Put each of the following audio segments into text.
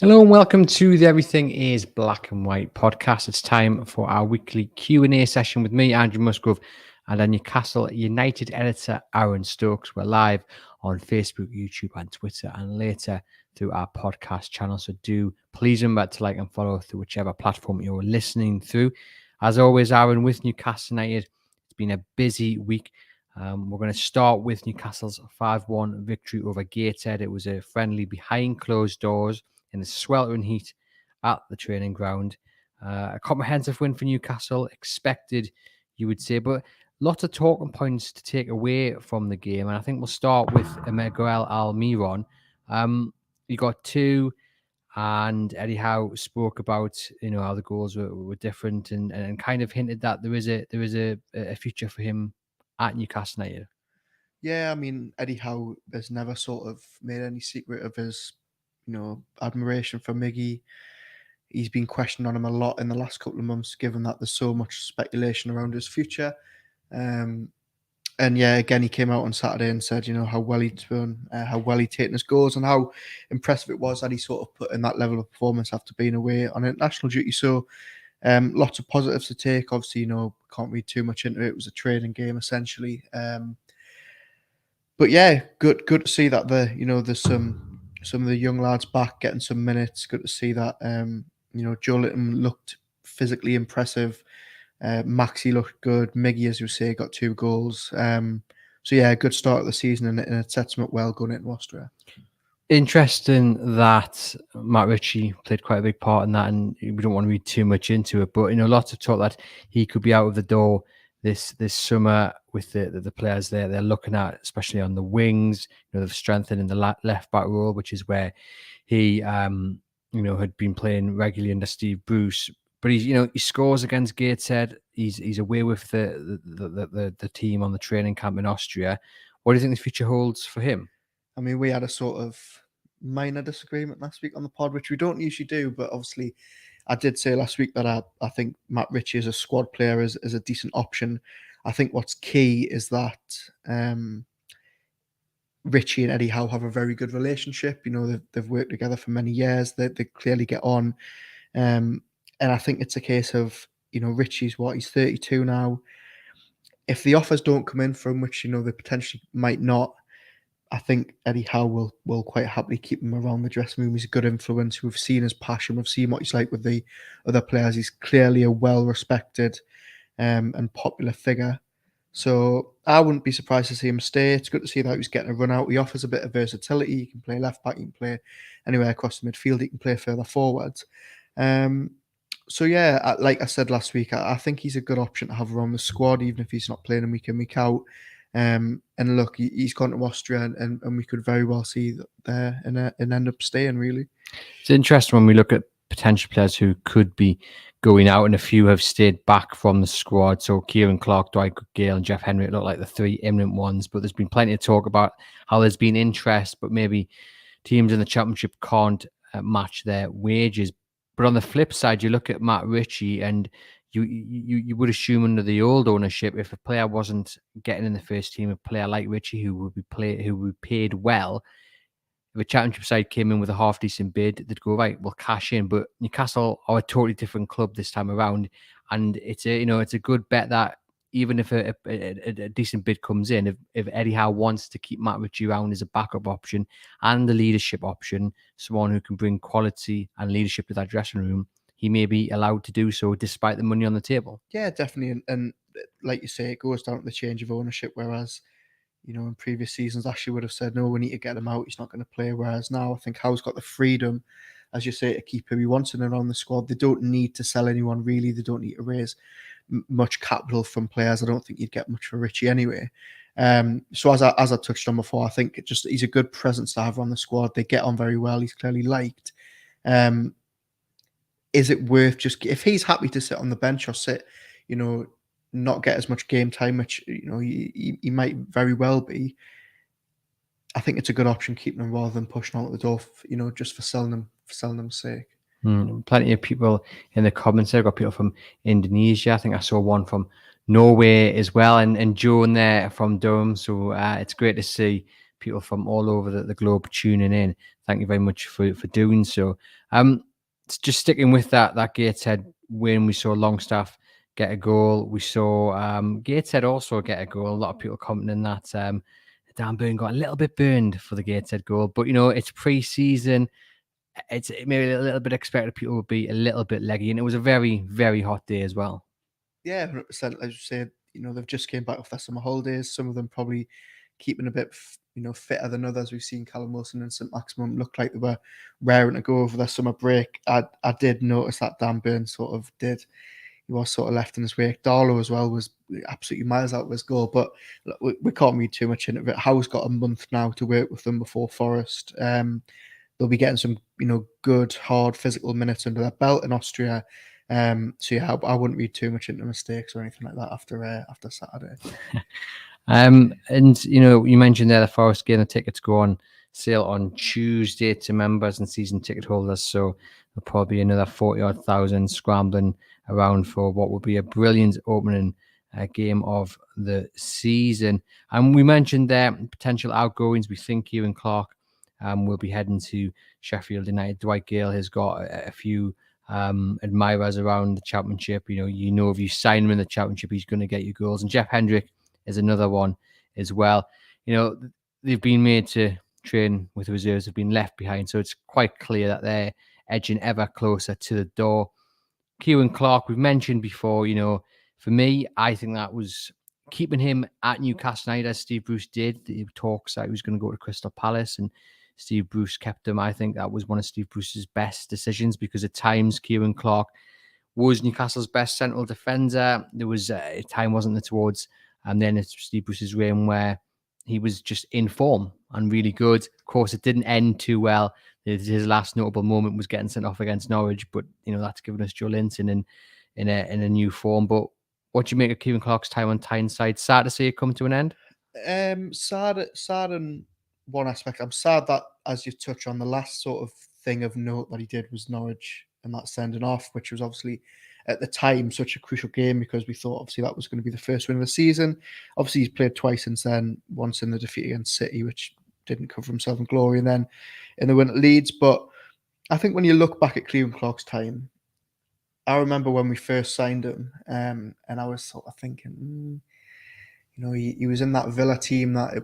Hello and welcome to the Everything is Black and White podcast. It's time for our weekly Q&A session with me, Andrew Musgrove, and our Newcastle United editor, Aaron Stokes. We're live on Facebook, YouTube and Twitter, and later through our podcast channel. So do please remember to like and follow through whichever platform you're listening through. As always, Aaron, with Newcastle United, it's been a busy week. We're going to start with Newcastle's 5-1 victory over Gateshead. It was a friendly behind closed doors in the sweltering heat at the training ground. A comprehensive win for Newcastle, expected, you would say, but lots of talking points to take away from the game. And I think we'll start with Miguel Almiron. You got two, and Eddie Howe spoke about how the goals were different and kind of hinted that there is a future for him at Newcastle United. Yeah, I mean, Eddie Howe has never sort of made any secret of his, admiration for Miggy. He's been questioning on him a lot in the last couple of months, given that there's so much speculation around his future. And yeah, again, he came out on Saturday and said, how well he'd done, how well he'd taken his goals, and how impressive it was that he sort of put in that level of performance after being away on international duty. So, lots of positives to take. Obviously, can't read too much into it. It was a training game essentially. But yeah, good to see that there's some of the young lads back getting some minutes. Good to see that Joelinton looked physically impressive. Maxi looked good. Miggy, as you say, got 2 goals. So yeah, good start of the season, and it sets him up well going into Austria. Interesting that Matt Ritchie played quite a big part in that, and we don't want to read too much into it, but lots of talk that he could be out of the door this summer with the players they're looking at, especially on the wings. They've strengthened in the left back role, which is where he had been playing regularly under Steve Bruce. But he scores against Gateshead. He's away with the team on the training camp in Austria. What do you think the future holds for him? I mean, we had a sort of minor disagreement last week on the pod, which we don't usually do, but obviously I did say last week that I think Matt Ritchie as a squad player is a decent option. I think what's key is that Ritchie and Eddie Howe have a very good relationship. They've worked together for many years. They clearly get on. And I think it's a case of, Ritchie's he's 32 now. If the offers don't come in from which, they potentially might not, I think Eddie Howe will quite happily keep him around the dressing room. He's a good influence. We've seen his passion. We've seen what he's like with the other players. He's clearly a well-respected and popular figure. So I wouldn't be surprised to see him stay. It's good to see that he's getting a run out. He offers a bit of versatility. He can play left back. He can play anywhere across the midfield. He can play further forwards. So yeah, like I said last week, I think he's a good option to have around the squad, even if he's not playing him week in, week out. And look, he's gone to Austria, and we could very well see that there and end up staying, really. It's interesting when we look at potential players who could be going out, and a few have stayed back from the squad. So Kieran Clark, Dwight Gale and Jeff Henry look like the 3 imminent ones, but there's been plenty of talk about how there's been interest, but maybe teams in the Championship can't match their wages. But on the flip side, you look at Matt Ritchie, and you would assume under the old ownership, if a player wasn't getting in the first team, a player like Ritchie who would be paid well, if a Championship side came in with a half decent bid, they'd go, right, we'll cash in. But Newcastle are a totally different club this time around, and it's a good bet that even if a decent bid comes in, if Eddie Howe wants to keep Matt Ritchie around as a backup option and the leadership option, someone who can bring quality and leadership to that dressing room, he may be allowed to do so despite the money on the table. Yeah, definitely. And like you say, it goes down to the change of ownership, whereas, in previous seasons, Ashley would have said, no, we need to get him out. He's not going to play. Whereas now I think Howe's got the freedom, as you say, to keep who he wants in and around the squad. They don't need to sell anyone, really. They don't need to raise much capital from players. I don't think you'd get much for Ritchie anyway. So as I touched on before, I think he's a good presence to have on the squad. They get on very well. He's clearly liked. Is it worth if he's happy to sit on the bench or sit, not get as much game time, which he might very well be. I think it's a good option keeping him rather than pushing out the door, just for selling them's sake. Plenty of people in the comments there. Got people from Indonesia. I think I saw one from Norway as well, and Joan there from Durham. So it's great to see people from all over the globe tuning in. Thank you very much for doing so. Just sticking with that Gateshead win, we saw Longstaff get a goal. We saw Gateshead also get a goal. A lot of people commenting that Dan Burn got a little bit burned for the Gateshead goal, but it's pre-season. It's maybe a little bit expected people would be a little bit leggy, and it was a very, very hot day as well. Yeah, 100%. As you said, they've just came back off their summer holidays. Some of them probably keeping a bit, fitter than others. We've seen Callum Wilson and St Maximum look like they were raring to go over their summer break. I did notice that Dan Burn he was sort of left in his wake. Darlow as well was absolutely miles out of his goal, but look, we can't read too much into it. Howe's got a month now to work with them before Forest. They'll be getting some, good, hard physical minutes under their belt in Austria. So yeah, I wouldn't read too much into mistakes or anything like that after Saturday. And you mentioned there the Forest game, the tickets go on sale on Tuesday to members and season ticket holders. So there'll probably be another 40,000 scrambling around for what will be a brilliant opening game of the season. And we mentioned there potential outgoings. We think Kieran Clark will be heading to Sheffield United. Dwight Gale has got a few admirers around the championship. If you sign him in the championship, he's going to get you goals. And Jeff Hendrick is another one as well. They've been made to train with reserves, have been left behind. So it's quite clear that they're edging ever closer to the door. Kieran Clark, we've mentioned before, for me, I think that was keeping him at Newcastle United, as Steve Bruce did. The talks that he was going to go to Crystal Palace, and Steve Bruce kept him. I think that was one of Steve Bruce's best decisions, because at times Kieran Clark was Newcastle's best central defender. There was a time, wasn't there, towards and then it's Steve Bruce's reign where he was just in form and really good. Of course, it didn't end too well. His last notable moment was getting sent off against Norwich, but that's given us Joelinton in a new form. But what do you make of Kieran Clark's time on Tyneside? Sad to see it come to an end. Sad in one aspect. I'm sad that, as you touch on, the last sort of thing of note that he did was Norwich and that sending off, which was obviously at the time such a crucial game, because we thought obviously that was going to be the first win of the season. Obviously he's played twice since then, once in the defeat against City, which didn't cover himself in glory, and then in the win at Leeds. But I think when you look back at Kieran Clark's time, I remember when we first signed him, and I was sort of thinking, he was in that Villa team that,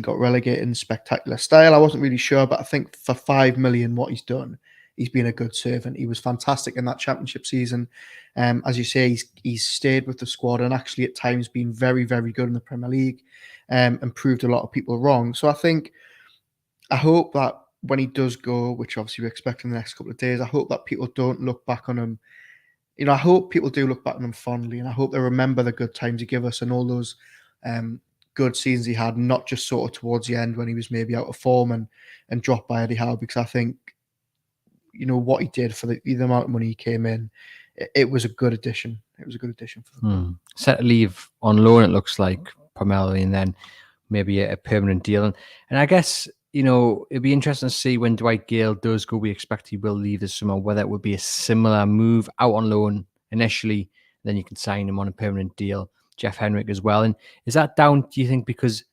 got relegated in spectacular style. I wasn't really sure, but I think for 5 million, what he's done, he's been a good servant. He was fantastic in that championship season. As you say, he's stayed with the squad and actually at times been very, very good in the Premier League, and proved a lot of people wrong. So I hope that when he does go, which obviously we expect in the next couple of days, I hope that people don't look back on him. I hope people do look back on him fondly, and I hope they remember the good times he gave us and all those good seasons he had, not just sort of towards the end when he was maybe out of form and dropped by Eddie Howe, because I think, what he did for the amount of money he came in, it was a good addition. It was a good addition for them. Set to leave on loan, it looks like, primarily, and then maybe a permanent deal. And I guess, it'd be interesting to see when Dwight Gale does go. We expect he will leave this summer, whether it would be a similar move out on loan initially, then you can sign him on a permanent deal. Jeff Hendrick as well. And is that down, do you think, because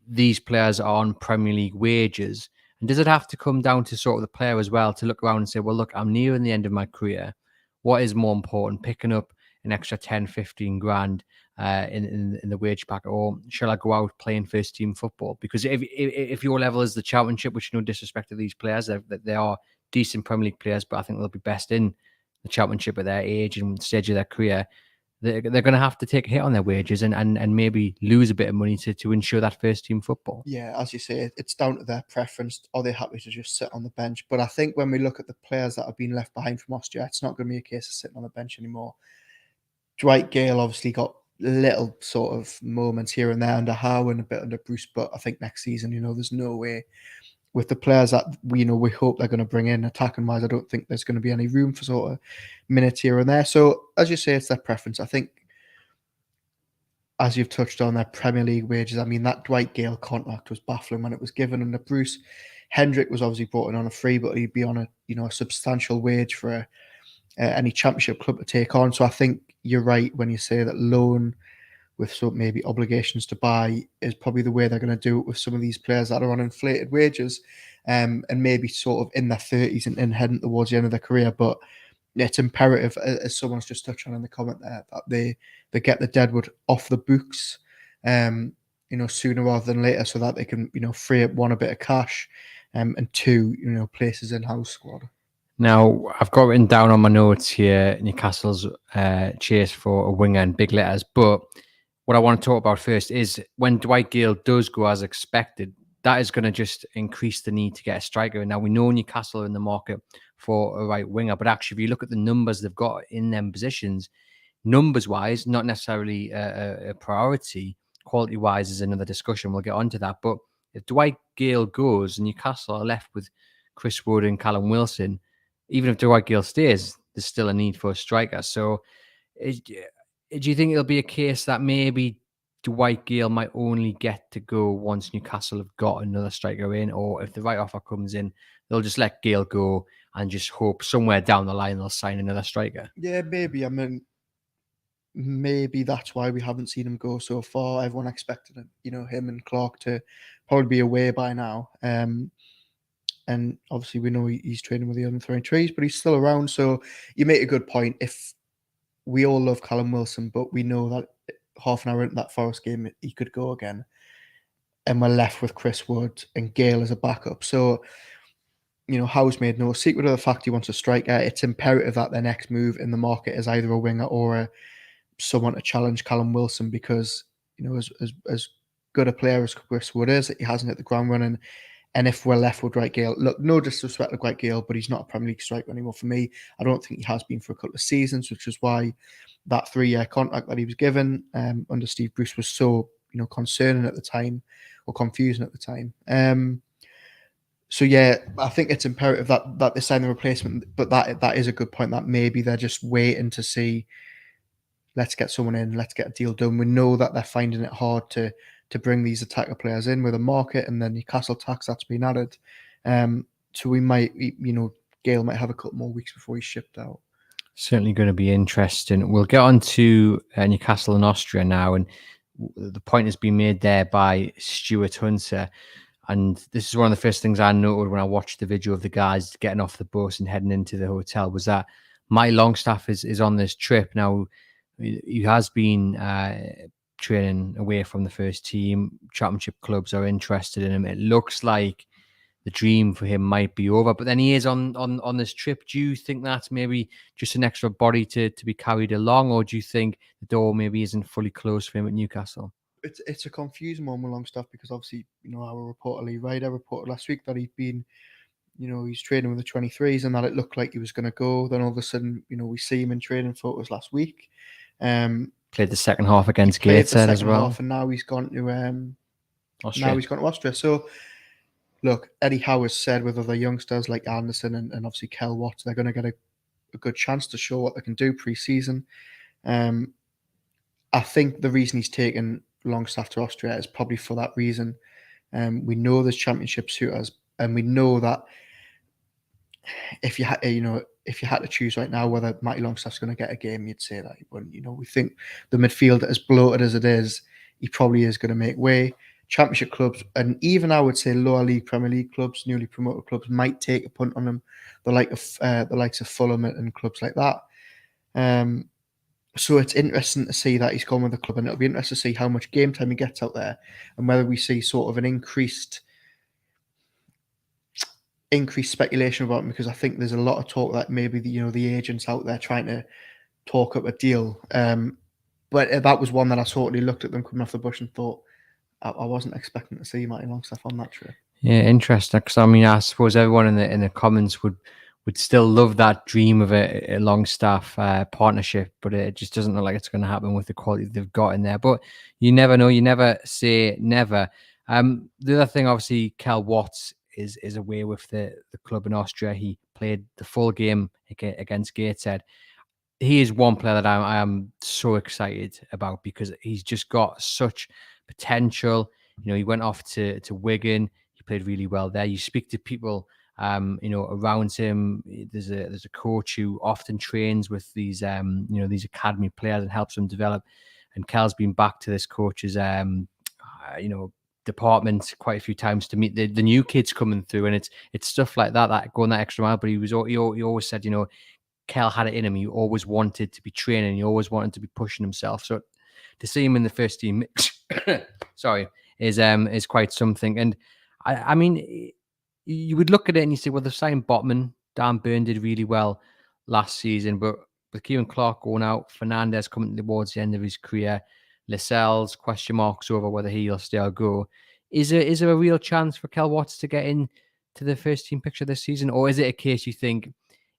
these players are on Premier League wages? And does it have to come down to sort of the player as well to look around and say, well, look, I'm nearing the end of my career. What is more important, picking up an extra 10, 15 grand in the wage packet, or shall I go out playing first team football? Because if your level is the championship, which no disrespect to these players, they are decent Premier League players, but I think they'll be best in the championship at their age and stage of their career. They're going to have to take a hit on their wages and maybe lose a bit of money to ensure that first team football. Yeah, as you say, it's down to their preference. Are they happy to just sit on the bench? But I think when we look at the players that have been left behind from Austria, it's not going to be a case of sitting on the bench anymore. Dwight Gale obviously got little sort of moments here and there under Howe and a bit under Bruce, but I think next season, there's no way with the players that we hope they're going to bring in attacking wise. I don't think there's going to be any room for sort of minutes here and there. So as you say, it's their preference. I think, as you've touched on, their Premier League wages, I mean, that Dwight Gale contract was baffling when it was given under Bruce. Hendrick was obviously brought in on a free, but he'd be on a substantial wage for any championship club to take on. So I think you're right when you say that loan with some maybe obligations to buy is probably the way they're going to do it with some of these players that are on inflated wages, and maybe sort of in their 30s and heading towards the end of their career. But it's imperative, as someone's just touched on in the comment there, that they get the deadwood off the books, sooner rather than later, so that they can, free up, one, a bit of cash, and two, places in-house squad. Now, I've got written down on my notes here Newcastle's chase for a winger in big letters. But what I want to talk about first is when Dwight Gale does go as expected, that is going to just increase the need to get a striker. And now we know Newcastle are in the market for a right winger. But actually, if you look at the numbers they've got in them positions, numbers-wise, not necessarily a priority. Quality-wise is another discussion. We'll get onto that. But if Dwight Gale goes and Newcastle are left with Chris Wood and Callum Wilson, even if Dwight Gale stays, there's still a need for a striker. So do you think it'll be a case that maybe Dwight Gale might only get to go once Newcastle have got another striker in, or if the right offer comes in, they'll just let Gale go and just hope somewhere down the line they'll sign another striker? Yeah, maybe. I mean, maybe that's why we haven't seen him go so far. Everyone expected him, him and Clark to probably be away by now. And obviously we know he's training with the under-23s, but he's still around. So you make a good point. If we all love Callum Wilson, but we know that half an hour into that Forest game, he could go again. And we're left with Chris Wood and Gale as a backup. So, Howe's made no secret of the fact he wants a striker. It's imperative that their next move in the market is either a winger or someone to challenge Callum Wilson, because, as good a player as Chris Wood is, he hasn't hit the ground running. And if we're left with Dwight Gale, look, no disrespect to Dwight Gale, but he's not a Premier League striker anymore for me. I don't think he has been for a couple of seasons, which is why that 3-year contract that he was given under Steve Bruce was so, concerning at the time, or confusing at the time. So yeah, I think it's imperative that they sign the replacement. But that is a good point, that maybe they're just waiting to see. Let's get someone in. Let's get a deal done. We know that they're finding it hard to bring these attacker players in with a market and then Newcastle tax that's been added. So we might, Gale might have a couple more weeks before he's shipped out. Certainly going to be interesting. We'll get on to Newcastle and Austria now. And the point has been made there by Stuart Hunter. And this is one of the first things I noted when I watched the video of the guys getting off the bus and heading into the hotel, was that Matty Longstaff is on this trip. Now, he has been training away from the first team. Championship clubs are interested in him. It looks like the dream for him might be over, but then he is on this trip. Do you think that's maybe just an extra body to be carried along, or do you think the door maybe isn't fully closed for him at Newcastle? It's a confusing one with Longstaff, because obviously, our reporter Lee Ryder reported last week that he'd been, he's training with the 23s and that it looked like he was going to go. Then all of a sudden, we see him in training photos last week. Played the second half against Gateshead as well, and now he's gone to Austria. So, look, Eddie Howe has said with other youngsters like Anderson and obviously Kel Watts, they're going to get a good chance to show what they can do pre-season. I think the reason he's taken Longstaff to Austria is probably for that reason. We know there's championship suitors, and we know that if you had to choose right now whether Matty Longstaff's going to get a game, you'd say that he wouldn't. We think the midfield, as bloated as it is, he probably is going to make way. Championship clubs, and even I would say lower league Premier League clubs, newly promoted clubs, might take a punt on him. The likes of Fulham and clubs like that. So it's interesting to see that he's gone with the club, and it'll be interesting to see how much game time he gets out there, and whether we see sort of an increased speculation about him, because I think there's a lot of talk that maybe the agents out there trying to talk up a deal. But that was one that I totally looked at them coming off the bush and thought, I wasn't expecting to see Matty Longstaff on that trip. Yeah, interesting. Because I suppose everyone in the comments would still love that dream of a Longstaff partnership, but it just doesn't look like it's going to happen with the quality they've got in there. But you never know. You never say never. The other thing, obviously, Kel Watts is away with the club in Austria. He played the full game against Gateshead. He is one player that I am so excited about, because he's just got such potential. He went off to Wigan. He played really well there. You speak to people, around him. There's a coach who often trains with these, these academy players and helps them develop. and Kel's been back to this coach's department quite a few times to meet the new kids coming through, and it's stuff like that going that extra mile. But he always said, Kel had it in him. He always wanted to be training. He always wanted to be pushing himself. So to see him in the first team, sorry, is quite something. And I mean, you would look at it and you say, well, they've signed Botman. Dan Burn did really well last season, but with Kieran Clark going out, Fernandez coming towards the end of his career, Lascelles, question marks over whether he'll stay or go. Is there a real chance for Kel Watts to get in to the first team picture this season? Or is it a case you think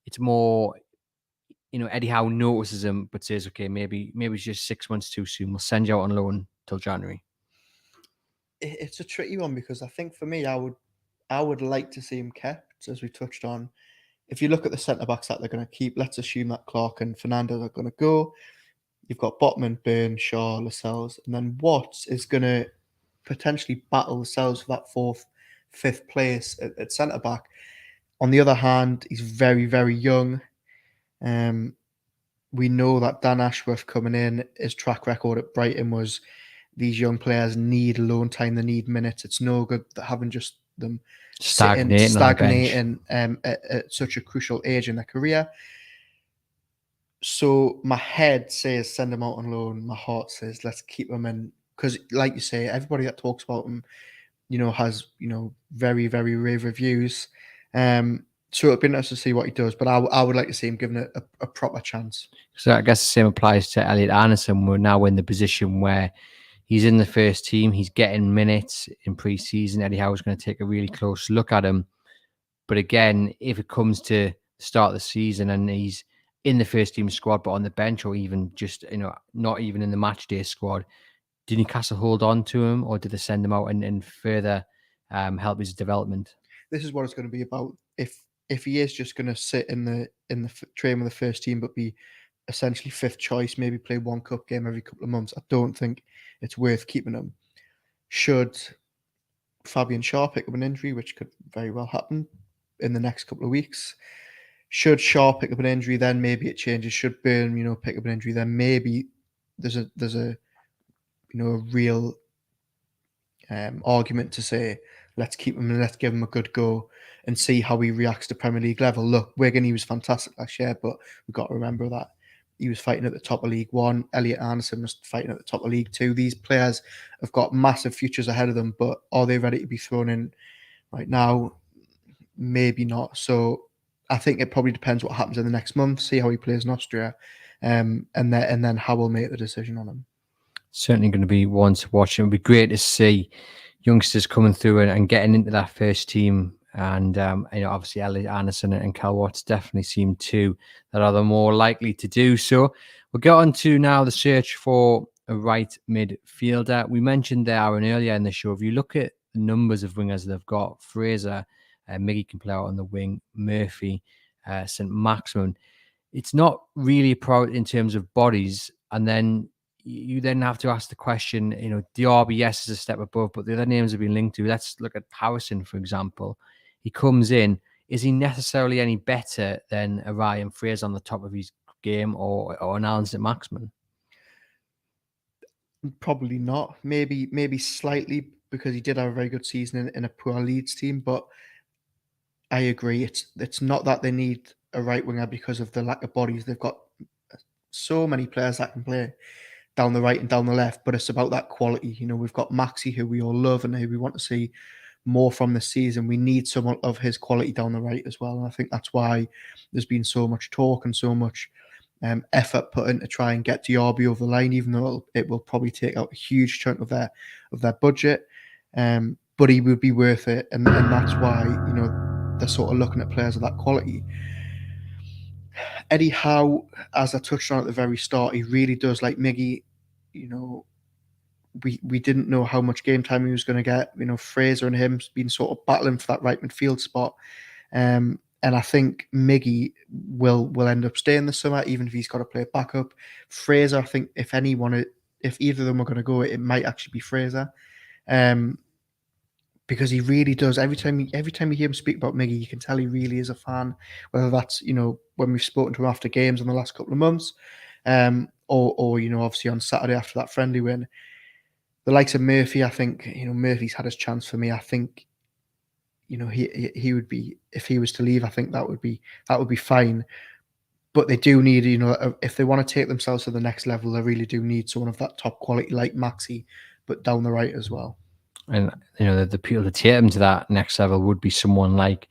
it's more, Eddie Howe notices him but says, okay, maybe it's just 6 months too soon. We'll send you out on loan till January. It's a tricky one because I think for me, I would like to see him kept, as we touched on. If you look at the centre-backs that they're going to keep, let's assume that Clark and Fernandez are going to go. You've got Botman, Burn, Shaw, Lascelles, and then Watts is going to potentially battle Lascelles for that 4th, 5th place at centre-back. On the other hand, he's very, very young. We know that Dan Ashworth coming in, his track record at Brighton was these young players need loan time, they need minutes. It's no good having just them stagnating at such a crucial age in their career. So my head says send them out on loan. My heart says let's keep them in, because, like you say, everybody that talks about him, has very, very rave reviews. So it'd be nice to see what he does, but I would like to see him given a proper chance. So I guess the same applies to Elliot Anderson. We're now in the position where he's in the first team. He's getting minutes in pre-season. Eddie Howe's going to take a really close look at him. But again, if it comes to the start of the season and he's in the first team squad, but on the bench, or even just, not even in the match day squad, did Newcastle hold on to him, or did they send him out and further help his development? This is what it's going to be about. If he is just going to sit in the train with the first team, but be essentially 5th choice, maybe play one cup game every couple of months, I don't think it's worth keeping him. Should Fabian Shaw pick up an injury, which could very well happen in the next couple of weeks, should Shaw pick up an injury, then maybe it changes. Should Burn, pick up an injury, then maybe there's a real argument to say let's keep him and let's give him a good go and see how he reacts to Premier League level. Look, Wigan, he was fantastic last year, but we've got to remember that he was fighting at the top of League One. Elliot Anderson was fighting at the top of League Two. These players have got massive futures ahead of them, but are they ready to be thrown in right now? Maybe not. So I think it probably depends what happens in the next month, see how he plays in Austria, and then how we'll make the decision on him. Certainly going to be one to watch. It would be great to see youngsters coming through and getting into that first team. And, obviously Elliot Anderson and Kel Watts definitely seem two that are the more likely to do so. We'll get on to now the search for a right midfielder. We mentioned there, Aaron, earlier in the show, if you look at the numbers of wingers they've got, Fraser, Miggy can play out on the wing, Murphy, St. Maximin. It's not really a priority in terms of bodies. And then you then have to ask the question, Diaby, yes, is a step above, but the other names have been linked to. Let's look at Harrison, for example. He comes in. Is he necessarily any better than a Ryan Fraser on the top of his game or an Alan St. Maximin? Probably not. Maybe slightly, because he did have a very good season in a poor Leeds team, but I agree. It's not that they need a right winger because of the lack of bodies. They've got so many players that can play down the right and down the left, but it's about that quality. We've got Maxi, who we all love and who we want to see more from this season. We need someone of his quality down the right as well. And I think that's why there's been so much talk and so much effort put in to try and get Diaby over the line, even though it will probably take out a huge chunk of their budget. But he would be worth it. And that's why, they're sort of looking at players of that quality. Eddie Howe, as I touched on at the very start, he really does like Miggy. We didn't know how much game time he was going to get. Fraser and him been sort of battling for that right midfield spot. And I think Miggy will end up staying this summer, even if he's got to play backup. Fraser, I think if either of them are going to go, it might actually be Fraser. Because he really does. Every time you hear him speak about Miggy, you can tell he really is a fan. Whether that's when we've spoken to him after games in the last couple of months, or obviously on Saturday after that friendly win. The likes of Murphy, I think, Murphy's had his chance for me. I think, he would be, if he was to leave, I think that would be fine. But they do need, if they want to take themselves to the next level, they really do need someone of that top quality like Maxi, but down the right as well. And the people to take them to that next level would be someone like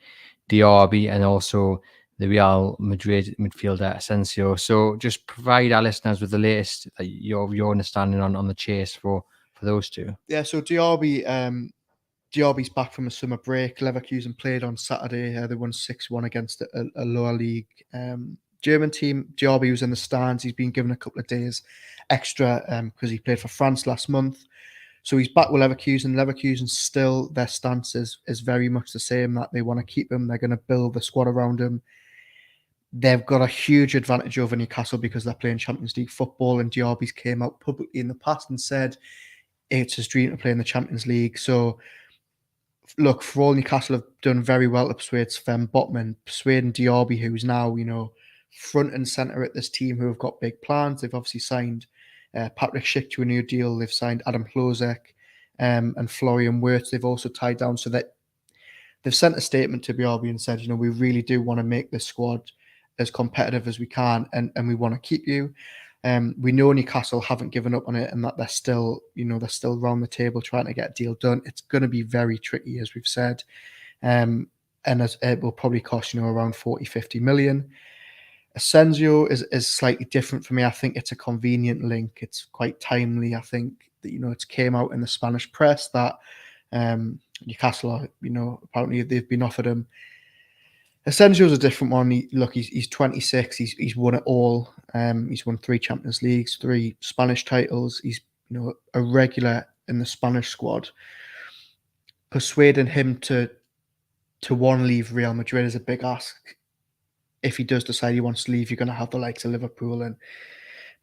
Diaby and also the Real Madrid midfielder Asensio. So just provide our listeners with the latest, your understanding on the chase for those two. Yeah, so Diaby's back from a summer break. Leverkusen played on Saturday. They won 6-1 against a lower league German team. Diaby was in the stands. He's been given a couple of days extra because he played for France last month. So he's back with Leverkusen. Leverkusen still, their stance is very much the same, that they want to keep him. They're going to build the squad around him. They've got a huge advantage over Newcastle because they're playing Champions League football, and Diaby's came out publicly in the past and said it's his dream to play in the Champions League. So look, for all, Newcastle have done very well to persuade Sven Botman, persuading Diaby, who's now, front and centre at this team, who have got big plans. They've obviously signed Patrick Schick to a new deal. They've signed Adam Hlozek and Florian Wirtz. They've also tied down, so that they've sent a statement to Diaby and said, we really do want to make this squad as competitive as we can, and we want to keep you. We know Newcastle haven't given up on it, and that they're still around the table trying to get a deal done. It's going to be very tricky, as we've said, and as it will probably cost around 40-50 million. Asensio is slightly different for me. I think it's a convenient link. It's quite timely. I think that it came out in the Spanish press that Newcastle are, apparently they've been offered him. Asensio's a different one. He's 26. He's won it all. He's won 3 Champions Leagues, 3 Spanish titles. He's a regular in the Spanish squad. Persuading him to want to leave Real Madrid is a big ask. If he does decide he wants to leave, you're going to have the likes of Liverpool and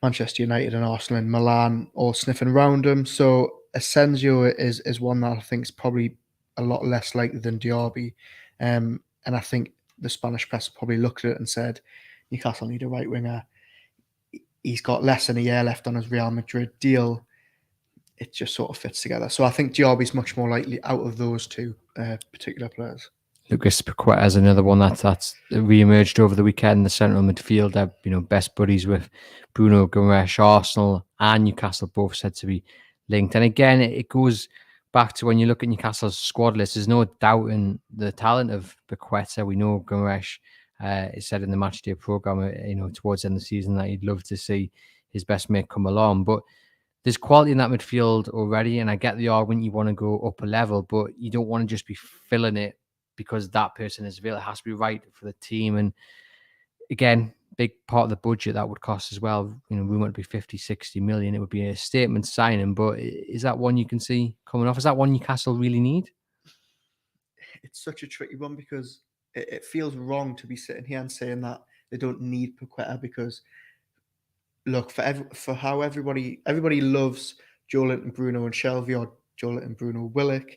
Manchester United and Arsenal and Milan all sniffing around him. So Asensio is one that I think is probably a lot less likely than Diaby. And I think the Spanish press probably looked at it and said, Newcastle need a right winger. He's got less than a year left on his Real Madrid deal. It just sort of fits together. So I think Diaby's much more likely out of those two particular players. Lucas Paqueta is another one that's re-emerged over the weekend. The central midfielder, best buddies with Bruno Guimaraes. Arsenal and Newcastle both said to be linked. And again, it goes back to when you look at Newcastle's squad list, there's no doubting the talent of Paqueta. We know Guimaraes said in the matchday programme, towards the end of the season, that he'd love to see his best mate come along. But there's quality in that midfield already, and I get the argument you want to go up a level, but you don't want to just be filling it because that person is available. It has to be right for the team. And again, big part of the budget that would cost as well. We want it to be 50, 60 million. It would be a statement signing, but is that one you can see coming off? Is that one Newcastle really need? It's such a tricky one because it feels wrong to be sitting here and saying that they don't need Paqueta, because look, for how everybody loves Joelinton, Bruno and Shelvey, or Joelinton, Bruno, Willock,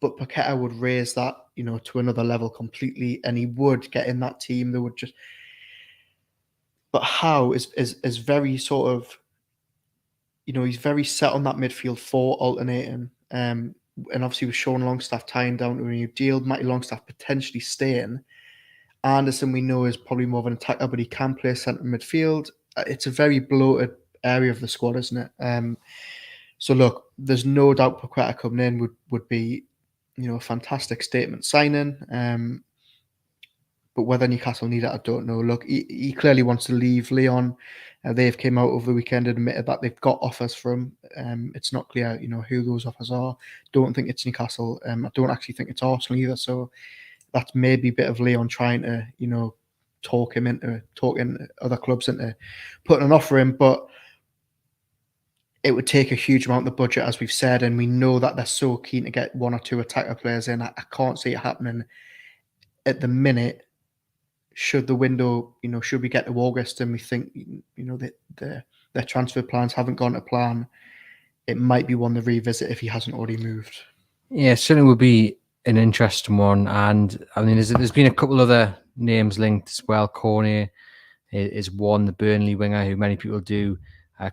but Paqueta would raise that, to another level completely, and he would get in that team. They would just, but how is very sort of, he's very set on that midfield 4 alternating, and obviously with Sean Longstaff tying down to a new deal, Matty Longstaff potentially staying. Anderson, we know, is probably more of an attacker, but he can play centre midfield. It's a very bloated area of the squad, isn't it? So look, there's no doubt Paqueta coming in would be, a fantastic statement signing. But whether Newcastle need it, I don't know. Look, he clearly wants to leave Lyon. They've came out over the weekend and admitted that they've got offers from him. It's not clear, who those offers are. Don't think it's Newcastle. I don't actually think it's Arsenal either. So that's maybe a bit of Lyon trying to, talking other clubs into putting an offer in. But it would take a huge amount of the budget, as we've said, and we know that they're so keen to get 1 or 2 attacker players in. I can't see it happening at the minute. Should the window, should we get to August and we think, that their transfer plans haven't gone to plan, it might be one to revisit if he hasn't already moved. Yeah, certainly would be an interesting one. And I mean, there's been a couple other names linked as well. Cornet is one, the Burnley winger, who many people do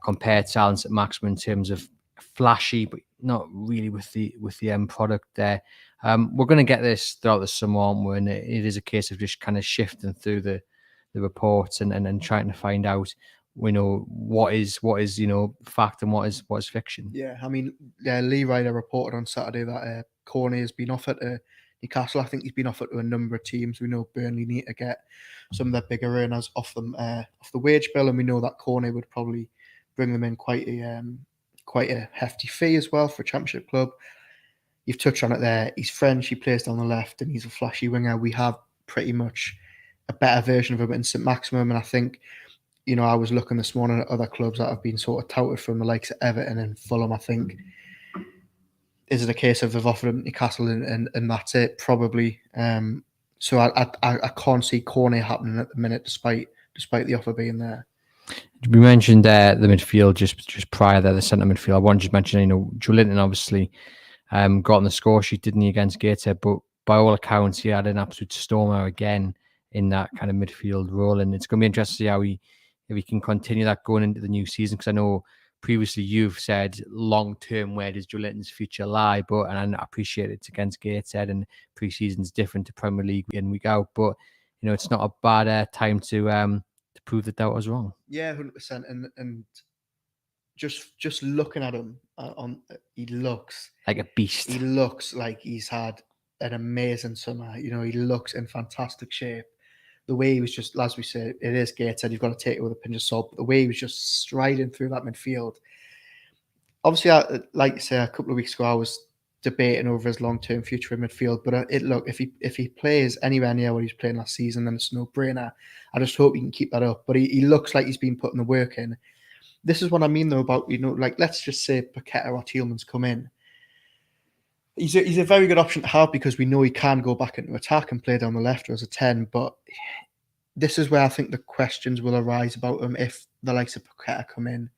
compared talents at maximum in terms of flashy, but not really with the end product there. We're going to get this throughout the summer, aren't we? And it is a case of just kind of shifting through the reports and trying to find out, what is fact and what is fiction. Yeah, I mean, Lee Ryder reported on Saturday that Corney has been offered to Newcastle. I think he's been offered to a number of teams. We know Burnley need to get some of their bigger earners off them off the wage bill, and we know that Corney would probably bring them in quite a hefty fee as well for a Championship club. You've touched on it there. He's French. He plays down the left, and he's a flashy winger. We have pretty much a better version of him in St Maximum, and I think, I was looking this morning at other clubs that have been sort of touted from the likes of Everton and Fulham. I think, is it a case of they've offered him Newcastle and that's it? Probably. So I can't see Corney happening at the minute, despite the offer being there. We mentioned the midfield just prior there, the centre midfield. I wanted to just mention, Joelinton obviously got on the score sheet, didn't he, against Gateshead, but by all accounts, he had an absolute stormer again in that kind of midfield role, and it's going to be interesting to see how if he can continue that going into the new season, because I know previously you've said long term, where does Joelinton's future lie? And I appreciate it's against Gateshead, and pre-season's different to Premier League in, week out, but it's not a bad time to prove the doubters wrong. Yeah, 100%. And just looking at him he looks like a beast. He looks like he's had an amazing summer. He looks in fantastic shape. The way he was just, as we said, it is Gateshead, you've got to take it with a pinch of salt, but the way he was just striding through that midfield. Obviously, like you say, a couple of weeks ago, I was debating over his long-term future in midfield, but if he plays anywhere near what he was playing last season, then it's a no-brainer. I just hope he can keep that up. But he looks like he's been putting the work in. This is what I mean, though, about, like, let's just say Paqueta or Tielemans come in. He's a very good option to have, because we know he can go back into attack and play down the left or as a 10. But this is where I think the questions will arise about him if the likes of Paqueta come in.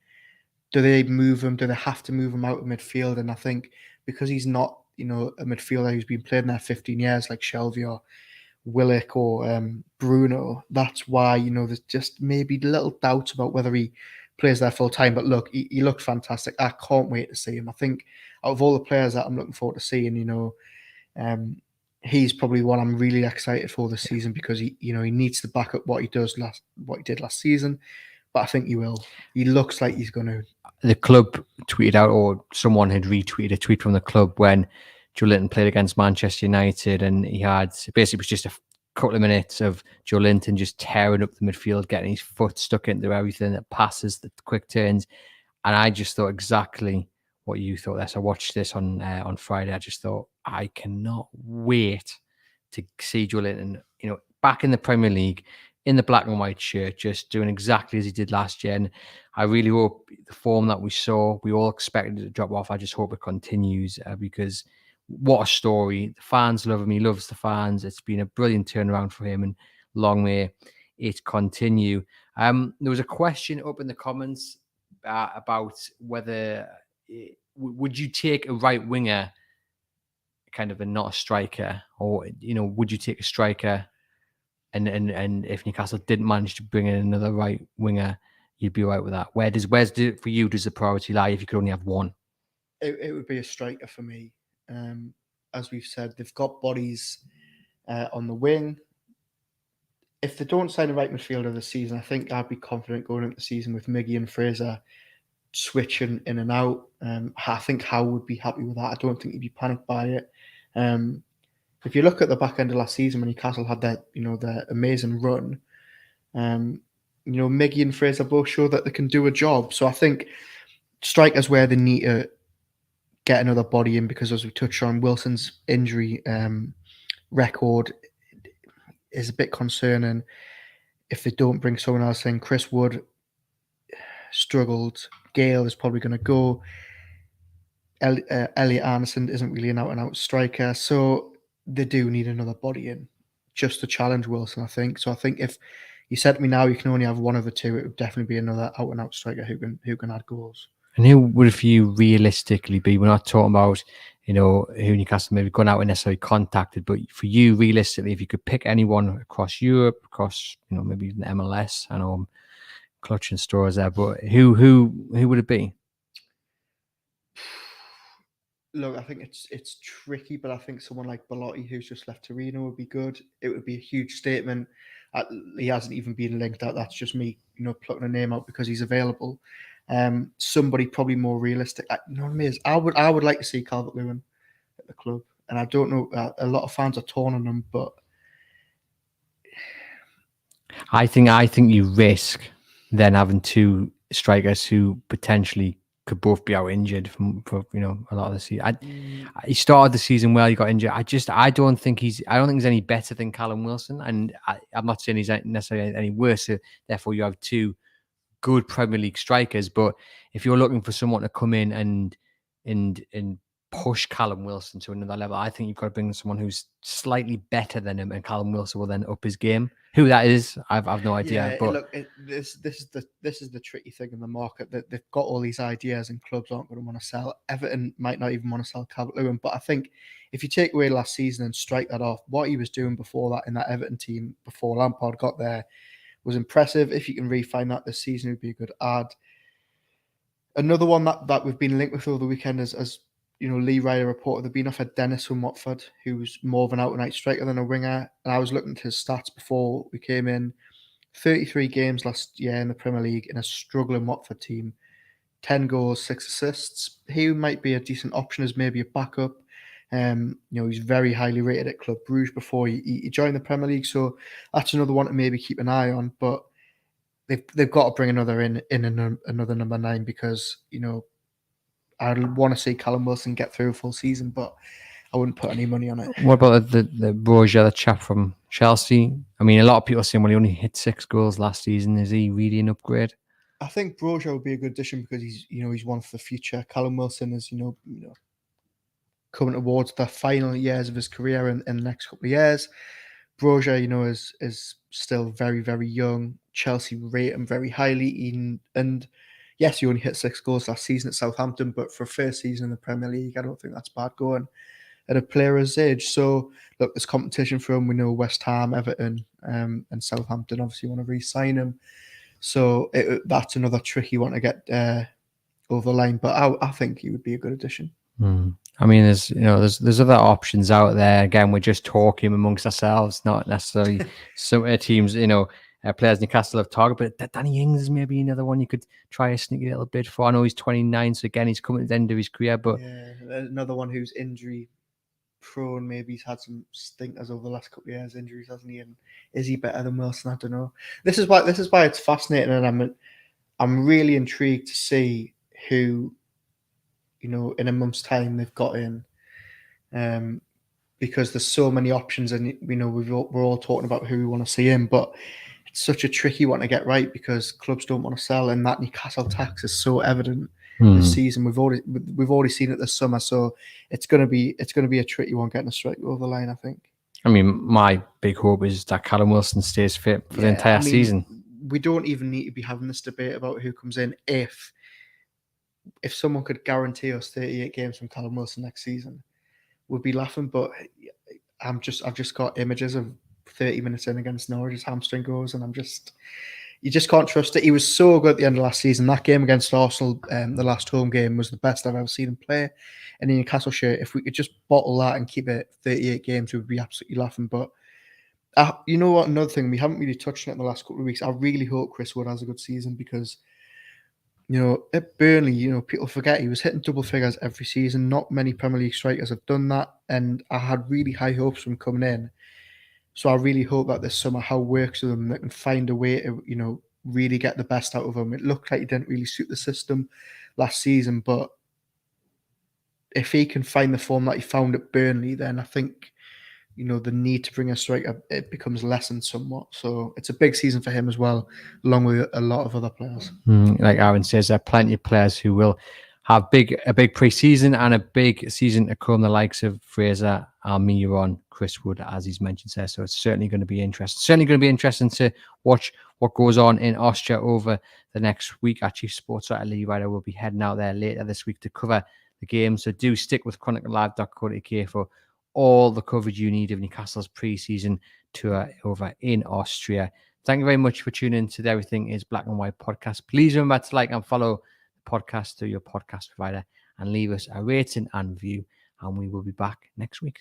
Do they move him? Do they have to move him out of midfield? And I think because he's not, a midfielder who's been playing there 15 years like Shelvey or Willock or Bruno, that's why, there's just maybe little doubts about whether he plays there full time. But look, he looked fantastic. I can't wait to see him. I think out of all the players that I'm looking forward to seeing, he's probably one I'm really excited for this season, because he needs to back up what he did last season. But I think he will. He looks like he's going to. The club tweeted out, or someone had retweeted a tweet from the club when Joelinton played against Manchester United, and he had basically, it was just a couple of minutes of Joelinton just tearing up the midfield, getting his foot stuck into everything, that passes, the quick turns, and I just thought exactly what you thought there. So I watched this on Friday. I just thought, I cannot wait to see Joelinton, back in the Premier League, in the black and white shirt, just doing exactly as he did last year. And I really hope the form that we saw, we all expected it to drop off. I just hope it continues, because what a story. The fans love him. He loves the fans. It's been a brilliant turnaround for him, and long may it continue. There was a question up in the comments about whether would you take a right winger, kind of, and not a striker, or would you take a striker, and if Newcastle didn't manage to bring in another right winger, you'd be all right with that? Where's for you does the priority lie if you could only have one? It would be a striker for me. As we've said, they've got bodies on the wing. If they don't sign a right midfielder this season, I think I'd be confident going into the season with Miggy and Fraser switching in and out. I think Howe would be happy with that. I don't think he'd be panicked by it. If you look at the back end of last season when Newcastle had their amazing run, Miggy and Fraser both show that they can do a job. So I think strikers where they need to get another body in, because as we touched on, Wilson's injury record is a bit concerning. If they don't bring someone else in, Chris Wood struggled. Gale is probably going to go. Elliot Anderson isn't really an out-and-out striker, so they do need another body in just to challenge Wilson, I think. So I think if you said to me now you can only have one of the two, it would definitely be another out-and-out striker who can add goals. And who would for you realistically be? We're not talking about, who Newcastle maybe gone out and necessarily contacted, but for you realistically, if you could pick anyone across Europe, across, maybe even the MLS, I know I'm clutching straws there. But who would it be? Look, I think it's tricky, but I think someone like Belotti, who's just left Torino, would be good. It would be a huge statement. He hasn't even been linked out. That's just me, plucking a name out because he's available. Somebody probably more realistic. You know what I mean? I would like to see Calvert-Lewin at the club, and I don't know. A lot of fans are torn on him, but I think you risk then having two strikers who potentially could both be out injured for a lot of the season. He started the season well. He got injured. I don't think he's any better than Callum Wilson, and I'm not saying he's necessarily any worse. So therefore, you have two good Premier League strikers. But if you're looking for someone to come in and push Callum Wilson to another level, I think you've got to bring someone who's slightly better than him, and Callum Wilson will then up his game. Who that is, I've no idea. Yeah, but look, this is the tricky thing in the market, that they've got all these ideas and clubs aren't going to want to sell. Everton might not even want to sell Calvert-Lewin, but I think if you take away last season and strike that off, what he was doing before that in that Everton team before Lampard got there was impressive. If you can refine that this season, it would be a good add. Another one that we've been linked with over the weekend is, as Lee Ryder reported, they've been offered Dennis from Watford, who's more of an out-and-out striker than a winger. And I was looking at his stats before we came in. 33 games last year in the Premier League in a struggling Watford team. 10 goals, 6 assists. He might be a decent option as maybe a backup. He's very highly rated at Club Brugge before he joined the Premier League. So that's another one to maybe keep an eye on. But they've got to bring another another number 9, because I want to see Callum Wilson get through a full season, but I wouldn't put any money on it. What about the Broja, the chap from Chelsea? I mean, a lot of people are saying, well, he only hit 6 goals last season. Is he really an upgrade? I think Broja would be a good addition because he's one for the future. Callum Wilson is coming towards the final years of his career in the next couple of years. Broja, is still very, very young. Chelsea rate him very highly, and yes, he only hit 6 goals last season at Southampton, but for a first season in the Premier League, I don't think that's bad going at a player his age. So, look, there's competition for him. We know West Ham, Everton, and Southampton obviously want to re-sign him. So that's another tricky one to get over the line. But I think he would be a good addition. I mean, there's other options out there. Again, we're just talking amongst ourselves, not necessarily some teams. Players Newcastle have targeted, but Danny Ings is maybe another one you could try a sneaky little bid for. I know he's 29, so again, he's coming to the end of his career. But yeah, another one who's injury prone. Maybe he's had some stinkers over the last couple of years, injuries, hasn't he? And is he better than Wilson? I don't know. This is why it's fascinating, and I'm really intrigued to see who, in a month's time they've got in, because there's so many options, and we're all talking about who we want to see in, but it's such a tricky one to get right because clubs don't want to sell, and that Newcastle tax is so evident this season. We've already seen it this summer, so it's going to be a tricky one getting a strike over the line, I think. I mean, my big hope is that Callum Wilson stays fit for the entire season. We don't even need to be having this debate about who comes in. If someone could guarantee us 38 games from Callum Wilson next season, we'd be laughing. But I've just got images of 30 minutes in against Norwich, his hamstring goes, and you just can't trust it. He was so good at the end of last season. That game against Arsenal, the last home game, was the best I've ever seen him play. And in Newcastle shirt, if we could just bottle that and keep it 38 games, we would be absolutely laughing. But you know what? Another thing, we haven't really touched on it in the last couple of weeks. I really hope Chris Wood has a good season because, at Burnley, people forget he was hitting double figures every season. Not many Premier League strikers have done that. And I had really high hopes from coming in. So I really hope that this summer Howe works with them and find a way to, really get the best out of him. It looked like he didn't really suit the system last season, but if he can find the form that he found at Burnley, then I think, the need to bring a striker, it becomes lessened somewhat. So it's a big season for him as well, along with a lot of other players. Like Aaron says, there are plenty of players who will have a big pre-season and a big season to come, the likes of Fraser, Almiron, Chris Wood, as he's mentioned there. So it's certainly going to be interesting. Certainly going to be interesting to watch what goes on in Austria over the next week. Our chief sports writer, Lee Ryder, will be heading out there later this week to cover the game. So do stick with chroniclelive.co.uk for all the coverage you need of Newcastle's pre-season tour over in Austria Thank you very much for tuning in to the Everything is Black and White podcast. Please remember to like and follow the podcast through your podcast provider and leave us a rating and review. And we will be back next week.